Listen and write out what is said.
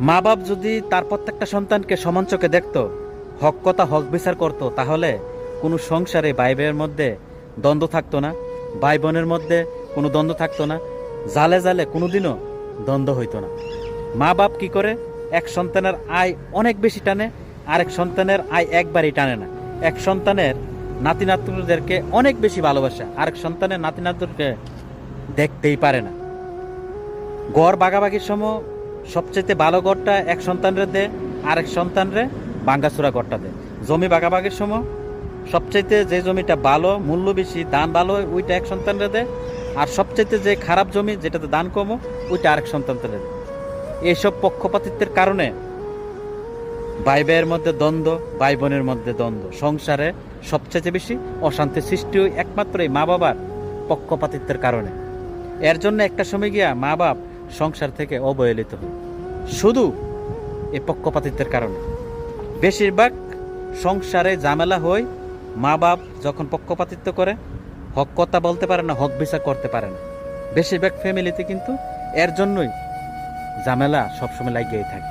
মা বাপ যদি তার প্রত্যেকটা সন্তানকে সমান চোখে দেখতো, হক কথা হক বিচার করতো, তাহলে কোনো সংসারে ভাই ভাইয়ের মধ্যে দ্বন্দ্ব থাকতো না, ভাই বোনের মধ্যে কোনো দ্বন্দ্ব থাকতো না, জালে জালে কোনোদিনও দ্বন্দ্ব হইতো না। মা বাপ কি করে, এক সন্তানের আয় অনেক বেশি টানে, আরেক সন্তানের আয় একবারই টানে না। এক সন্তানের নাতি নাতনিদেরকে অনেক বেশি ভালোবাসে, আরেক সন্তানের নাতি নাতনিকে দেখতেই পারে না। গড় ভাগাভাগির সময় সবচেয়ে ভালো গড়টা এক সন্তানরে দে, আরেক সন্তানরে ভাঙ্গাচুরা গড়টা দে। জমি ভাগাভাগির সময় সবচাইতে যে জমিটা ভালো, মূল্য বেশি, দান ভালো, ওইটা এক সন্তানরে দে, আর সবচাইতে যে খারাপ জমি, যেটাতে দান কমো, ওইটা আরেক সন্তানরে দে। এইসব পক্ষপাতিত্বের কারণে ভাই ভাইয়ের মধ্যে দ্বন্দ্ব, ভাই বোনের মধ্যে দ্বন্দ্ব, সংসারে সবচেয়ে বেশি অশান্তি সৃষ্টি হয় একমাত্র এই মা বাবার পক্ষপাতিত্বের কারণে। এর জন্য একটা সময় গিয়া মা বাপ সংসার থেকে অবহেলিত হয়, শুধু এই পক্ষপাতিত্বের কারণে। বেশিরভাগ সংসারে ঝামেলা হয় মা বাপ যখন পক্ষপাতিত্ব করে, হক কথা বলতে পারে না, হক বিচার করতে পারে না। বেশিরভাগ ফ্যামিলিতে কিন্তু এর জন্যই ঝামেলা সবসময় লাগিয়েই থাকে।